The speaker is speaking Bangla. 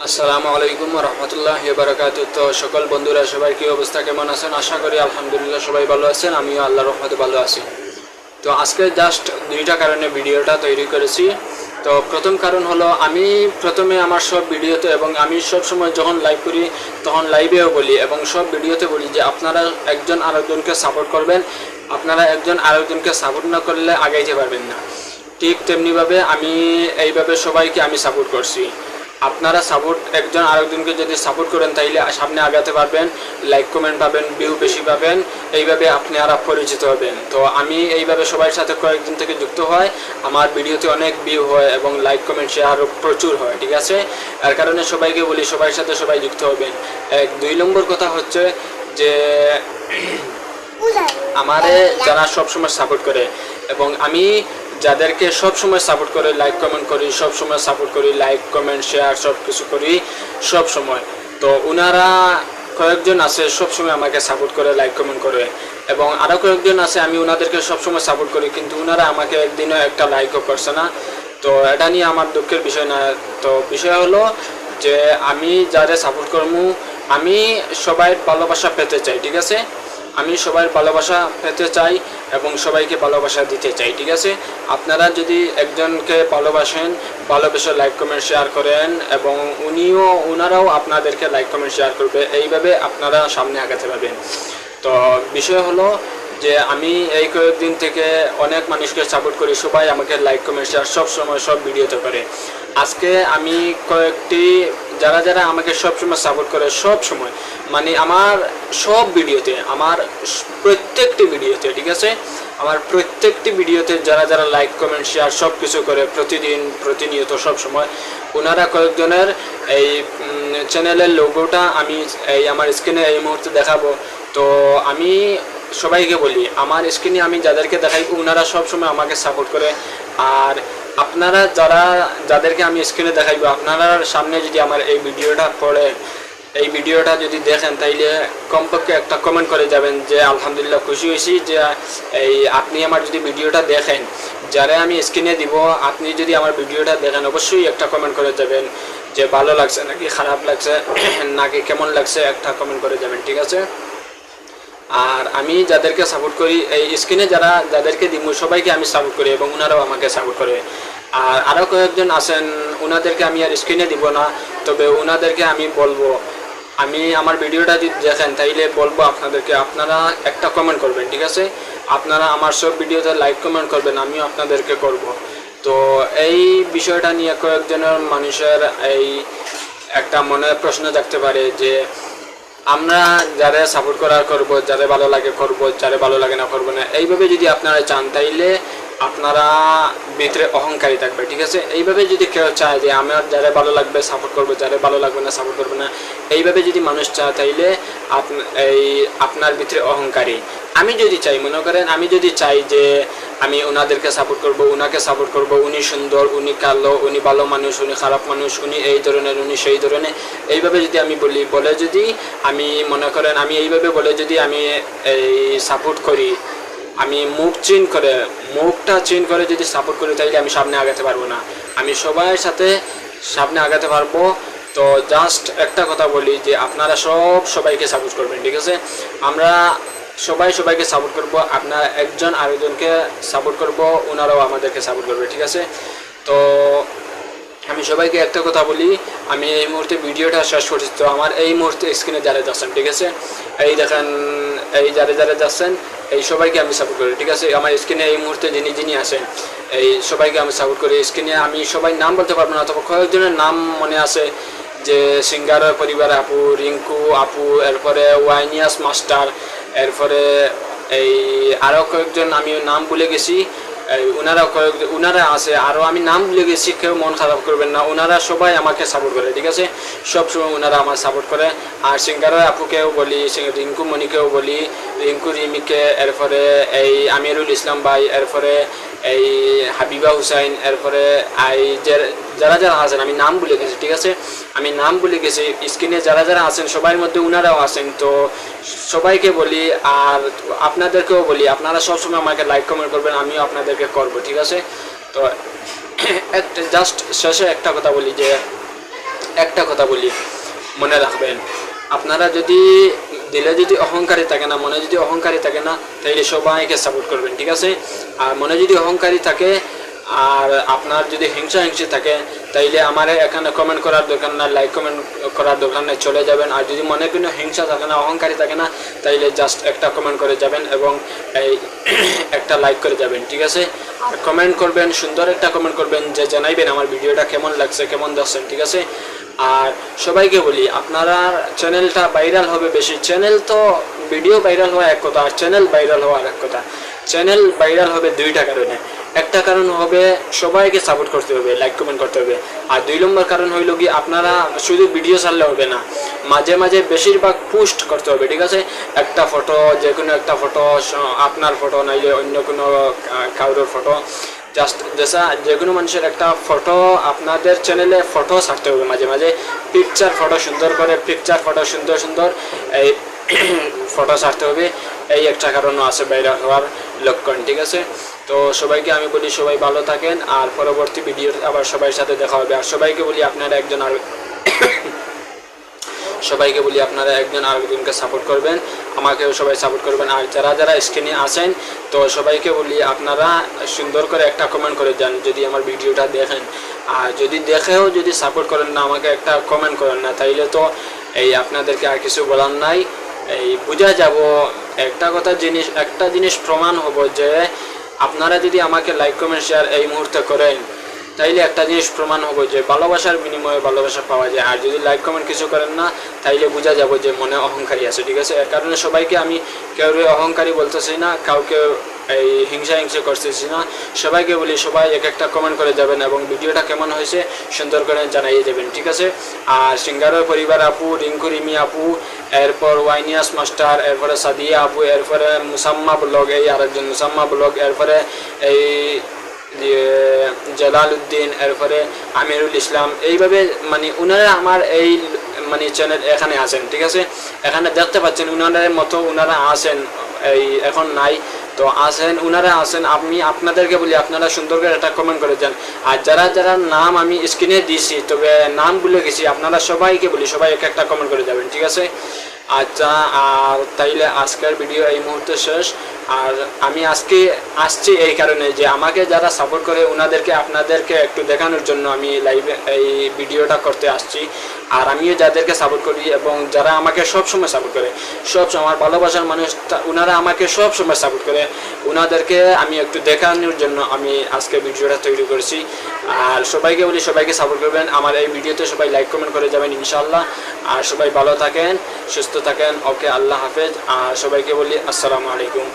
আসসালামু আলাইকুম রহমতুল্লাহ বারাকাতুহু। তো সকল বন্ধুরা সবাই কি অবস্থা, কেমন আছেন? আশা করি আলহামদুলিল্লাহ সবাই ভালো আছেন, আমিও আল্লাহর রহমতে ভালো আছি। তো আজকে জাস্ট দুইটা কারণে ভিডিওটা তৈরি করেছি। তো প্রথম কারণ হলো, আমি প্রথমে আমার সব ভিডিওতে এবং আমি সব সময় যখন লাইভ করি তখন লাইভেও বলি এবং সব ভিডিওতে বলি যে আপনারা একজন আরেকজনকে সাপোর্ট করবেন। আপনারা একজন আরেকজনকে সাপোর্ট না করলে আগাইতে পারবেন না। ঠিক তেমনিভাবে আমি এইভাবে সবাইকে আমি সাপোর্ট করছি। আপনারা সাপোর্ট একজন আরেকজনকে যদি সাপোর্ট করেন তাইলে সামনে আগাতে পারবেন, লাইক কমেন্ট পাবেন, ভিউ বেশি পাবেন, এইভাবে আপনারা পরিচিত হবেন। তো আমি এইভাবে সবার সাথে কয়েকদিন থেকে যুক্ত হয়, আমার ভিডিওতে অনেক ভিউ হয় এবং লাইক কমেন্ট শেয়ার প্রচুর হয়, ঠিক আছে? এর কারণে সবাইকে বলি সবার সাথে সবাই যুক্ত হবেন। দুই নম্বর কথা হচ্ছে যে আমারে যারা সবসময় সাপোর্ট করে এবং আমি যাদেরকে সব সময় সাপোর্ট করে লাইক কমেন্ট করি, সব সময় সাপোর্ট করি, লাইক কমেন্ট শেয়ার সব কিছু করি সব সময়, তো ওনারা কয়েকজন আছে সব সময় আমাকে সাপোর্ট করে, লাইক কমেন্ট করে, এবং আরও কয়েকজন আছে আমি ওনাদেরকে সব সময় সাপোর্ট করি কিন্তু ওনারা আমাকে একদিনও একটা লাইকও করছে না। তো এটা নিয়ে আমার দুঃখের বিষয় না। তো বিষয় হলো যে আমি যারা সাপোর্ট করবো, আমি সবাই ভালোবাসা পেতে চাই, ঠিক আছে? আমি সবাই ভালোবাসা পেতে চাই এবং সবাইকে ভালোবাসা দিতে চাই, ঠিক আছে? আপনারা যদি একজনকে ভালোবাসেন, ভালোবেসে লাইক কমেন্ট শেয়ার করেন এবং ওনারাও আপনাদেরকে লাইক কমেন্ট শেয়ার করবে, এইভাবে আপনারা সামনে আগাতে পারবেন। তো বিষয় হলো যে আমি এই কয়েকদিন থেকে অনেক মানুষকে সাপোর্ট করি, সবাই আমাকে লাইক কমেন্ট শেয়ার সব সময় সব ভিডিওতে করে। আজকে আমি কয়েকটি যারা যারা আমাকে সবসময় সাপোর্ট করে, সব সময় মানে আমার সব ভিডিওতে, আমার প্রত্যেকটি ভিডিওতে, ঠিক আছে, আমার প্রত্যেকটি ভিডিওতে যারা যারা লাইক কমেন্ট শেয়ার সব কিছু করে প্রতিদিন প্রতিনিয়ত সব সময়, ওনারা কয়েকজনের এই চ্যানেলের লোগোটা আমি এই আমার স্ক্রিনে এই মুহূর্তে দেখাবো। তো আমি সবাইকে বলি, আমার স্ক্রিনে আমি যাদেরকে দেখাই ওনারা সবসময় আমাকে সাপোর্ট করে। আর আপনারা যাদেরকে আমি স্ক্রিনে দেখাইবো, আপনারা সামনে যদি আমার এই ভিডিওটা পড়ে, এই ভিডিওটা যদি দেখেন তাইলে কমপক্ষে একটা কমেন্ট করে যাবেন যে আলহামদুলিল্লাহ খুশি হয়েছি যে এই আপনি আমার যদি ভিডিওটা দেখেন, যারা আমি স্ক্রিনে দিব, আপনি যদি আমার ভিডিওটা দেখেন অবশ্যই একটা কমেন্ট করে যাবেন যে ভালো লাগছে নাকি খারাপ লাগছে নাকি কেমন লাগছে, একটা কমেন্ট করে যাবেন, ঠিক আছে? আর আমি যাদেরকে সাপোর্ট করি, এই স্ক্রিনে যাদেরকে দিব সবাইকে আমি সাপোর্ট করি এবং ওনারাও আমাকে সাপোর্ট করে। আর আরও কয়েকজন আছেন, ওনাদেরকে আমি আর স্ক্রিনে দিব না, তবে ওনাদেরকে আমি বলবো, আমি আমার ভিডিওটা যদি দেখেন তাইলে বলবো আপনাদেরকে, আপনারা একটা কমেন্ট করবেন, ঠিক আছে? আপনারা আমার সব ভিডিওতে লাইক কমেন্ট করবেন, আমিও আপনাদেরকে করব। তো এই বিষয়টা নিয়ে কয়েকজনের মানুষের এই একটা মনে প্রশ্ন থাকতে পারে যে আমরা যারা সাপোর্ট করার করব, যারা ভালো লাগে করব, যারা ভালো লাগে না করবো না। এইভাবে যদি আপনারা চান তাইলে আপনারা ভিতরে অহংকারী থাকবে, ঠিক আছে? এইভাবে যদি কেউ চায় যে আমার যারা ভালো লাগবে সাপোর্ট করবো, যারা ভালো লাগবে না সাপোর্ট করবে না, এইভাবে যদি মানুষ চায় তাইলে আপনার ভিতরে অহংকারী। আমি যদি চাই, মনে করেন আমি যদি চাই যে আমি ওনাদেরকে সাপোর্ট করব, ওনাকে সাপোর্ট করব, উনি সুন্দর, উনি কালো, উনি ভালো মানুষ, উনি খারাপ মানুষ, উনি এই ধরনের, উনি সেই ধরনের, এইভাবে যদি আমি বলে যদি আমি মনে করেন আমি এইভাবে বলে যদি আমি এই সাপোর্ট করি, আমি মুখটা চেঞ্জ করে যদি সাপোর্ট করি তাইলে আমি সামনে আগাতে পারবো না, আমি সবার সাথে সামনে আগাতে পারবো। তো জাস্ট একটা কথা বলি যে আপনারা সবাইকে সাপোর্ট করবেন, ঠিক আছে? আমরা সবাইকে সাপোর্ট করব, আপনারা একজন আরেকজনকে সাপোর্ট করব, ওনারাও আমাদেরকে সাপোর্ট করবে, ঠিক আছে? তো আমি সবাইকে একটা কথা বলি, আমি এই মুহূর্তে ভিডিওটা শেষ করছি। তো আমার এই মুহূর্তে স্ক্রিনে যারা যাচ্ছেন, ঠিক আছে, এই দেখেন, এই যারা যাচ্ছেন এই সবাইকে আমি সাপোর্ট করি, ঠিক আছে? আমার স্ক্রিনে এই মুহূর্তে যিনি আসেন এই সবাইকে আমি সাপোর্ট করি। স্ক্রিনে আমি সবাই নাম বলতে পারবো না, তবে কয়েকজনের নাম মনে আছে, যে সিঙ্গার পরিবার আপু, রিঙ্কু আপু, এরপরে ওয়াইনিয়াস মাস্টার, এরপরে এই আরও কয়েকজন আমি নাম ভুলে গেছি, ওনারা আছে আরও আমি নাম ভুলে গেছি, কেউ মন খারাপ করবেন না, ওনারা সবাই আমাকে সাপোর্ট করে, ঠিক আছে? সবসময় ওনারা আমার সাপোর্ট করে। আর সিঙ্গারের আপুকেও বলি, রিঙ্কু মণিকেও বলি, রিঙ্কু রিমিকে, এরপরে এই আমিরুল ইসলাম ভাই, এরপরে এই হাবিবা হুসাইন, এরপরে যারা আছেন আমি নাম ভুলে গেছি, ঠিক আছে? আমি নাম ভুলে গেছি, স্ক্রিনে যারা আছেন সবার মধ্যে ওনারাও আছেন। তো সবাইকে বলি আর আপনাদেরকেও বলি, আপনারা সবসময় আমাকে লাইক কমেন্ট করবেন, আমিও আপনাদেরকে করব, ঠিক আছে? তো জাস্ট শেষে একটা কথা বলি যে একটা একটা কথা বলি, মনে রাখবেন, আপনারা যদি দিলে যদি অহংকারী থাকে না, মনে যদি অহংকারী থাকে না, তাইলে সবাইকে সাপোর্ট করবেন, ঠিক আছে? আর মনে যদি অহংকারী থাকে আর আপনার যদি হিংসা থাকে, তাইলে আমার এখানে কমেন্ট করার দরকার না, লাইক কমেন্ট করার দরকার নেই, চলে যাবেন। আর যদি মনে কোনো হিংসা থাকে না, অহংকারী থাকে না, তাইলে জাস্ট একটা কমেন্ট করে যাবেন এবং এই একটা লাইক করে যাবেন, ঠিক আছে? আর কমেন্ট করবেন, সুন্দর একটা কমেন্ট করবেন, যে জানাইবেন আমার ভিডিওটা কেমন লাগছে, কেমন দেখছেন, ঠিক আছে? আর সবাইকে বলি, আপনারা চ্যানেলটা ভাইরাল হবে বেশি। চ্যানেল তো ভিডিও ভাইরাল হওয়া এক কথা, আর চ্যানেল ভাইরাল হওয়া এক কথা। চ্যানেল ভাইরাল হবে দুইটা কারণে। একটা কারণ হবে সবাইকে সাপোর্ট করতে হবে, লাইক কমেন্ট করতে হবে। আর 2 নম্বর কারণ হইল কি, আপনারা শুধু ভিডিও ছাড়লে হবে না, মাঝে মাঝে বেশিরভাগ পোস্ট করতে হবে, ঠিক আছে? একটা ফটো, যে কোনো একটা ফটো, আপনার ফটো নাইলে অন্য কোনো কারোর ফটো, জাস্ট যে কোনো মানুষের একটা ফটো আপনাদের চ্যানেলে ফটো ছাড়তে হবে মাঝে মাঝে। পিকচার ফটো সুন্দর করে, পিকচার ফটো সুন্দর এই ফটো ছাড়তে হবে। এই একটা কারণও আছে ভাইরাল হওয়ার লক্ষণ, ঠিক আছে? তো সবাইকে আমি বলি, সবাই ভালো থাকেন, আর পরবর্তী ভিডিও আবার সবার সাথে দেখা হবে। আর সবাইকে বলি আপনারা সবাইকে বলি আপনারা একজন আরেকজনকে সাপোর্ট করবেন, আমাকেও সবাই সাপোর্ট করবেন। আর যারা স্ক্রিনে আছেন, তো সবাইকে বলি আপনারা সুন্দর করে একটা কমেন্ট করে যান যদি আমার ভিডিওটা দেখেন। আর যদি দেখেও যদি সাপোর্ট করেন না, আমাকে একটা কমেন্ট করেন না, তাইলে তো এই আপনাদেরকে আর কিছু বলার নাই। এই বুঝা যাব একটা জিনিস প্রমাণ হবো যে আপনারা যদি আমাকে লাইক কমেন্ট শেয়ার এই মুহূর্তে করেন, তাইলে একটা জিনিস প্রমাণ হবে যে ভালোবাসার বিনিময়ে ভালোবাসা পাওয়া যায়। আর যদি লাইক কমেন্ট কিছু করেন না, তাইলে বোঝা যাবে যে মনে অহংকারী আছে, ঠিক আছে? এর কারণে সবাইকে আমি কেউ অহংকারী বলতেছি না, কাউকে এই হিংসা করতেছি না। সবাইকে বলি, সবাই একটা কমেন্ট করে যাবেন এবং ভিডিওটা কেমন হয়েছে সুন্দর করে জানাইয়ে যাবেন, ঠিক আছে? আর সিঙ্গারের পরিবার আপু, রিঙ্কু রিমি আপু, এরপর ওয়াইনিয়াস মাস্টার, এরপরে সাদিয়া আপু, এরপরে মুসাম্মা ব্লগ, এই আরেকজন মুসাম্মা ব্লগ, এরপরে এই জালালউদ্দিন, এরপরে আমিরুল ইসলাম, এইভাবে মানে উনারা আমার এই মানে চ্যানেল এখানে আছেন, ঠিক আছে? এখানে দেখতে পাচ্ছেন উনাদের মতো উনারা আছেন, এই এখন নাই তো আছেন, উনারা আছেন। আমি আপনাদেরকে বলি, আপনারা সুন্দর করে একটা কমেন্ট করে যান। আর যারা নাম আমি স্ক্রিনে দিয়েছি, তবে নাম ভুলে গেছি, আপনারা সবাইকে বলি, সবাই একটা কমেন্ট করে যাবেন, ঠিক আছে? আচ্ছা, আর তাইলে আজকের ভিডিও এই মুহূর্তে শেষ। আর আমি আজকে আসছি এই কারণে যে আমাকে যারা সাপোর্ট করে আপনাদেরকে একটু দেখানোর জন্য আমি লাইভে এই ভিডিওটা করতে আসছি। আর আমিও যাদেরকে সাপোর্ট করি এবং যারা আমাকে সবসময় সাপোর্ট করে, আমার ভালোবাসার মানুষ, ওনারা আমাকে সবসময় সাপোর্ট করে, ওনাদেরকে আমি একটু দেখানোর জন্য আমি আজকে ভিডিওটা তৈরি করেছি। আর সবাইকে বলি, সবাইকে সাপোর্ট করবেন, আমার এই ভিডিওতে সবাই লাইক কমেন্ট করে যাবেন ইনশাআল্লাহ। আর সবাই ভালো থাকেন, সুস্থ থাকেন, ওকে, আল্লাহ হাফেজ। আর সবাইকে বলি আসসালামু আলাইকুম।